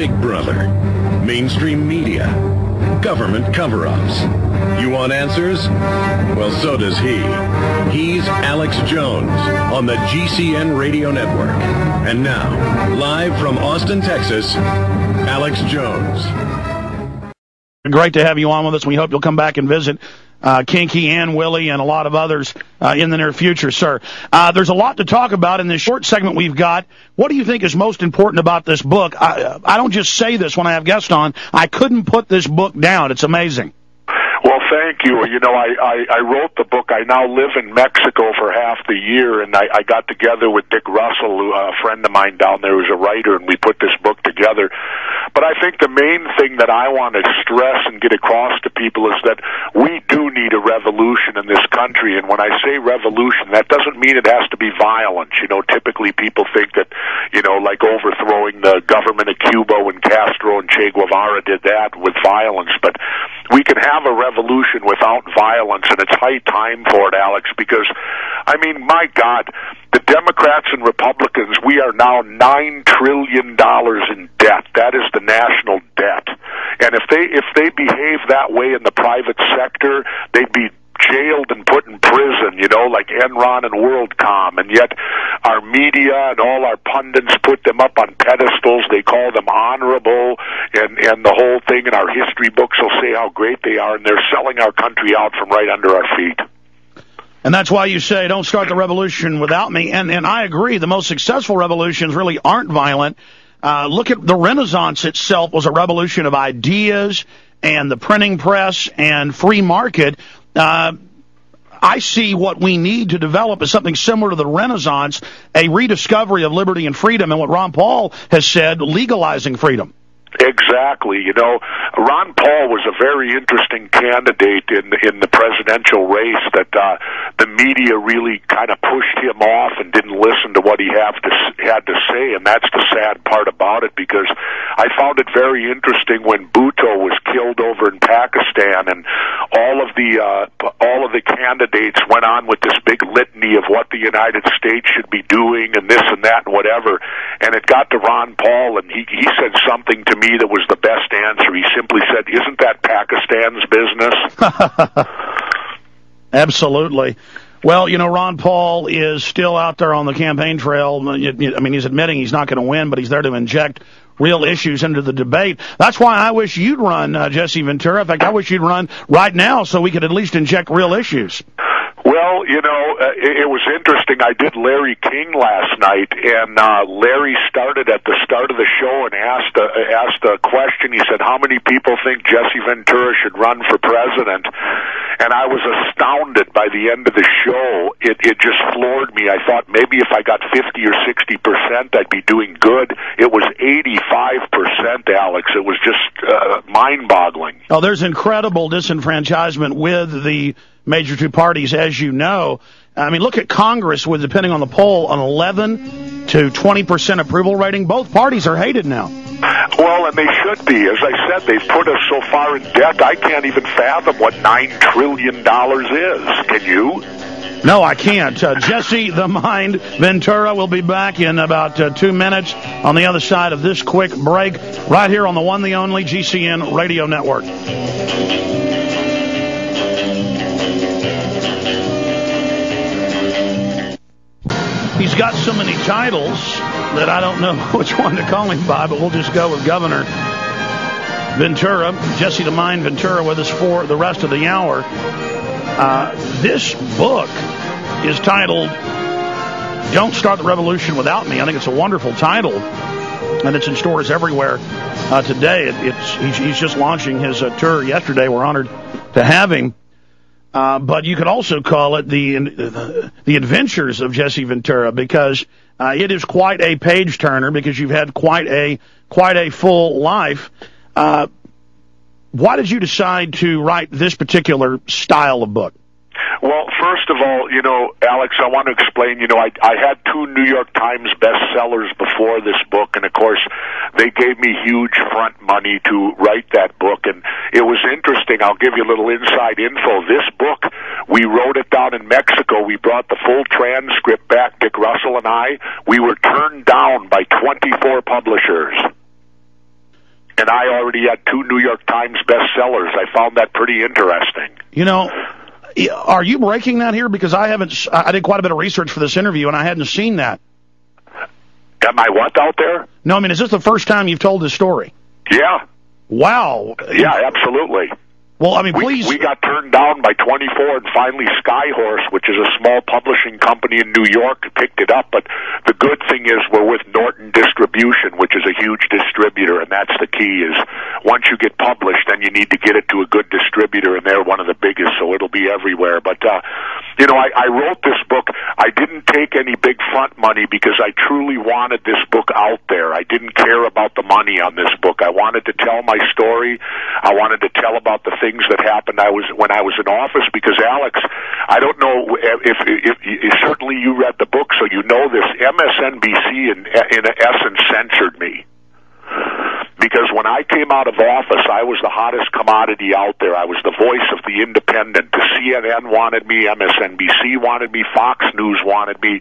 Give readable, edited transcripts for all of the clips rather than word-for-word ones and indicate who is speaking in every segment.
Speaker 1: Big Brother, mainstream media, government cover-ups. You want answers? Well, so does he. He's Alex Jones on the GCN Radio Network. And now, live from Austin, Texas, Alex Jones.
Speaker 2: Great to have you on with us. We hope you'll come back and visit Kinky and Willie and a lot of others in the near future, sir. There's a lot to talk about in this short segment we've got. What do you think is most important about this book? I don't just say this when I have guests on. I couldn't put this book down. It's amazing.
Speaker 3: Well, thank you. You know, I wrote the book. I now live in Mexico for half the year, and I got together with Dick Russell, a friend of mine down there who's a writer, and we put this book together. But I think the main thing that I want to stress and get across to people is that we do need a revolution in this country. And when I say revolution, that doesn't mean it has to be violent. You know, typically people think that, you know, like overthrowing the government of Cuba when Castro and Che Guevara did that with violence. But we can have a revolution without violence, and it's high time for it, Alex, because, I mean, my God, the Democrats and Republicans, we are now $9 trillion in debt. That is the national debt. And if they behave that way in the private sector, they'd be jailed and put in prison, you know, like Enron and WorldCom. And yet our media and all our pundits put them up on pedestals. They call them honorable, and the whole thing in our history books will say how great they are, and they're selling our country out from right under our feet.
Speaker 2: And that's why you say, don't start the revolution without me. And I agree, the most successful revolutions really aren't violent. Look at the Renaissance itself was a revolution of ideas and the printing press and free market. I see what we need to develop is something similar to the Renaissance, a rediscovery of liberty and freedom, and what Ron Paul has said, legalizing freedom.
Speaker 3: Exactly. You know, Ron Paul was a very interesting candidate in the presidential race that the media really kind of pushed him off and didn't listen to what he had to say, and that's the sad part about it, because I found it very interesting when Bhutto was killed over in Pakistan, and all of the candidates went on with this big litany of what the United States should be doing and this and that and whatever, and it got to Ron Paul, and he said something to me that was the best answer. He simply said, "Isn't that Pakistan's business?"
Speaker 2: Absolutely. Well, you know, Ron Paul is still out there on the campaign trail. I mean, he's admitting he's not going to win, but he's there to inject real issues into the debate. That's why I wish you'd run, Jesse Ventura. In fact, I wish you'd run right now so we could at least inject real issues.
Speaker 3: Well, you know, it was interesting. I did Larry King last night, and Larry started at the start of the show and asked a question. He said, "How many people think Jesse Ventura should run for president?" And I was astounded by the end of the show. It just floored me. I thought maybe if I got 50 or 60%, I'd be doing good. It was 85%, Alex. It was just mind-boggling.
Speaker 2: Oh, there's incredible disenfranchisement with the major two parties, as you know. I mean, look at Congress with, depending on the poll, an 11 to 20% approval rating. Both parties are hated now.
Speaker 3: Well, and they should be. As I said, they've put us so far in debt, I can't even fathom what $9 trillion is. Can you?
Speaker 2: No, I can't. Jesse the Mind Ventura will be back in about 2 minutes on the other side of this quick break, right here on the one, the only GCN Radio Network. He's got so many titles that I don't know which one to call him by, but we'll just go with Governor Ventura. Jesse the Mind Ventura with us for the rest of the hour. This book is titled Don't Start the Revolution Without Me. I think it's a wonderful title, and it's in stores everywhere today. He's just launching his tour yesterday. We're honored to have him. But you could also call it the Adventures of Jesse Ventura, because it is quite a page turner, because you've had quite a full life. Why did you decide to write this particular style of book?
Speaker 3: Well, first of all, you know, Alex, I want to explain, you know, I had 2 New York Times bestsellers before this book, and of course, they gave me huge front money to write that book, and it was interesting. I'll give you a little inside info. This book, we wrote it down in Mexico. We brought the full transcript back, Dick Russell and I. We were turned down by 24 publishers. And I already had 2 New York Times bestsellers. I found that pretty interesting.
Speaker 2: You know, are you breaking that here? Because I did quite a bit of research for this interview, and I hadn't seen that.
Speaker 3: Am I what out there?
Speaker 2: No, I mean, is this the first time you've told this story?
Speaker 3: Yeah.
Speaker 2: Wow.
Speaker 3: Yeah, absolutely.
Speaker 2: Well, I mean, please.
Speaker 3: We got turned down by 24, and finally Skyhorse, which is a small publishing company in New York, picked it up. But the good thing is we're with Norton Distribution, which is a huge distributor, and that's the key is once you get published, then you need to get it to a good distributor, and they're one of the biggest, so it'll be everywhere. But, you know, I wrote this book. I didn't take any big front money because I truly wanted this book out there. I didn't care about the money on this book. I wanted to tell my story. I wanted to tell about the things that happened when I was in office, because Alex, I don't know if certainly you read the book, so you know this. MSNBC in essence censored me. Because when I came out of office, I was the hottest commodity out there. I was the voice of the independent. The CNN wanted me, MSNBC wanted me, Fox News wanted me.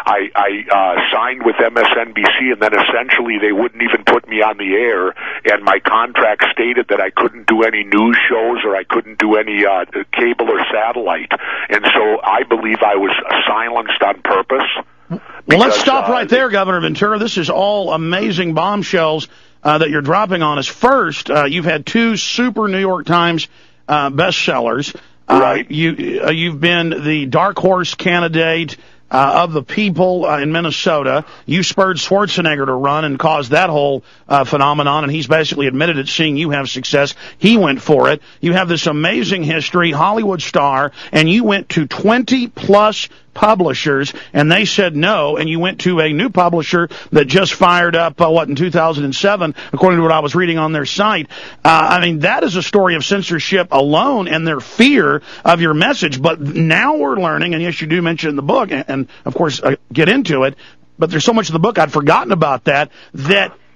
Speaker 3: I signed with MSNBC, and then essentially they wouldn't even put me on the air, and my contract stated that I couldn't do any news shows or I couldn't do any cable or satellite. And so I believe I was silenced on purpose.
Speaker 2: Well, let's stop right there, Governor Ventura. This is all amazing bombshells that you're dropping on us. First, you've had 2 super New York Times bestsellers.
Speaker 3: Right.
Speaker 2: You've been the dark horse candidate of the people in Minnesota. You spurred Schwarzenegger to run and caused that whole phenomenon, and he's basically admitted it, seeing you have success. He went for it. You have this amazing history, Hollywood star, and you went to 20-plus publishers, and they said no, and you went to a new publisher that just fired up, in 2007, according to what I was reading on their site. I mean, that is a story of censorship alone and their fear of your message. But now we're learning, and yes, you do mention in the book, and of course, get into it, but there's so much of the book I'd forgotten about that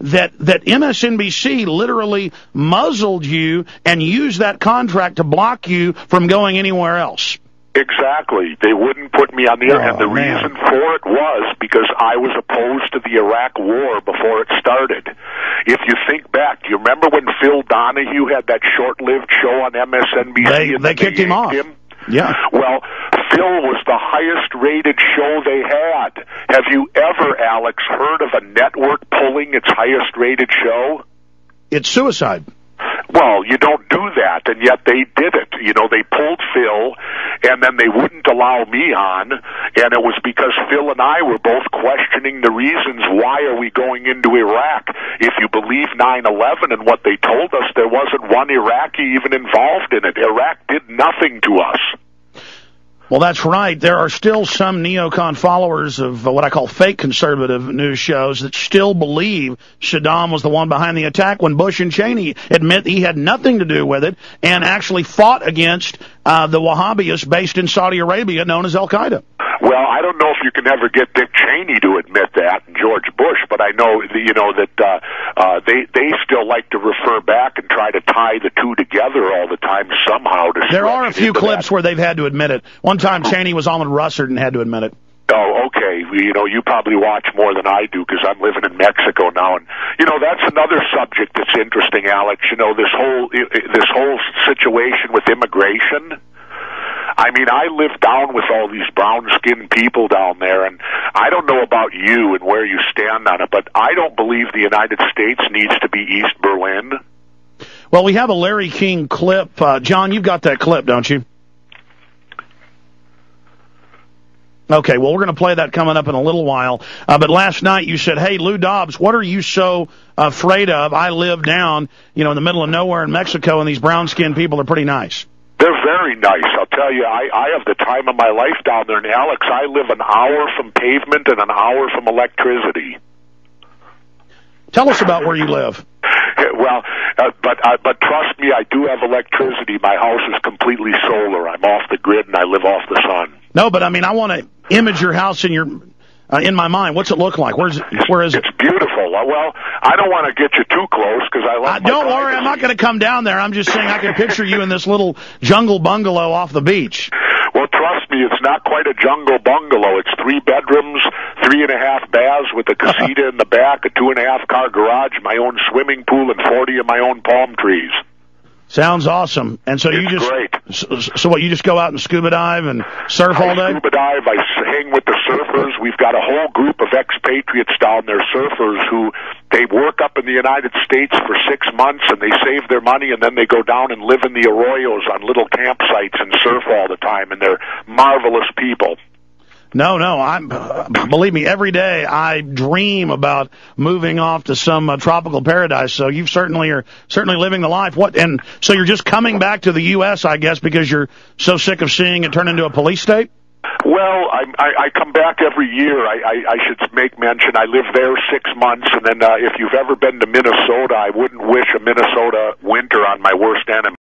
Speaker 2: MSNBC literally muzzled you and used that contract to block you from going anywhere else.
Speaker 3: Exactly. They wouldn't put me on the air, and the reason for it was because I was opposed to the Iraq War before it started. If you think back, do you remember when Phil Donahue had that short-lived show on MSNBC?
Speaker 2: They kicked him off. Yeah.
Speaker 3: Well, Phil was the highest-rated show they had. Have you ever, Alex, heard of a network pulling its highest-rated show?
Speaker 2: It's suicide.
Speaker 3: Well, you don't do that, and yet they did it. You know, they pulled Phil, and then they wouldn't allow me on, and it was because Phil and I were both questioning the reasons why are we going into Iraq. If you believe 9/11 and what they told us, there wasn't one Iraqi even involved in it. Iraq did nothing to us.
Speaker 2: Well, that's right. There are still some neocon followers of what I call fake conservative news shows that still believe Saddam was the one behind the attack when Bush and Cheney admit he had nothing to do with it and actually fought against the Wahhabists based in Saudi Arabia known as Al-Qaeda.
Speaker 3: Well, I don't know if you can ever get Dick Cheney to admit that and George Bush, but I know that they still like to refer back and try to tie the two together all the time somehow.
Speaker 2: There are a few clips where they've had to admit it. One time Cheney was on with Russert and had to admit it.
Speaker 3: Oh, okay. You know, you probably watch more than I do because I'm living in Mexico now, and you know that's another subject that's interesting, Alex. You know, this whole situation with immigration. I mean, I live down with all these brown-skinned people down there, and I don't know about you and where you stand on it, but I don't believe the United States needs to be East Berlin.
Speaker 2: Well, we have a Larry King clip. John, you've got that clip, don't you? Okay, well, we're going to play that coming up in a little while. But last night you said, hey, Lou Dobbs, what are you so afraid of? I live down, in the middle of nowhere in Mexico, and these brown-skinned people are pretty nice.
Speaker 3: They're very nice. I'll tell you, I have the time of my life down there. And, Alex, I live an hour from pavement and an hour from electricity.
Speaker 2: Tell us about where you live.
Speaker 3: Well, but trust me, I do have electricity. My house is completely solar. I'm off the grid, and I live off the sun.
Speaker 2: No, but, I mean, I want to image your house in my mind. What's it look like? Where is it?
Speaker 3: It's beautiful. Well, I don't want to get you too close because I like
Speaker 2: don't worry, I'm not going to come down there. I'm just saying I can picture you in this little jungle bungalow off the beach.
Speaker 3: Well, trust me, it's not quite a jungle bungalow. It's 3 bedrooms, 3.5 baths with a casita in the back, a 2.5-car garage, my own swimming pool, and 40 of my own palm trees.
Speaker 2: Sounds awesome. And so
Speaker 3: It's great.
Speaker 2: So what, you just go out and scuba dive and surf all day?
Speaker 3: I scuba dive, I hang with the surfers. We've got a whole group of expatriates down there, surfers, who they work up in the United States for 6 months, and they save their money, and then they go down and live in the arroyos on little campsites and surf all the time, and they're marvelous people.
Speaker 2: No, believe me, every day I dream about moving off to some tropical paradise. So you certainly are living the life. And so you're just coming back to the U.S., I guess, because you're so sick of seeing it turn into a police state?
Speaker 3: Well, I come back every year. I should make mention I live there 6 months, and then if you've ever been to Minnesota, I wouldn't wish a Minnesota winter on my worst enemy.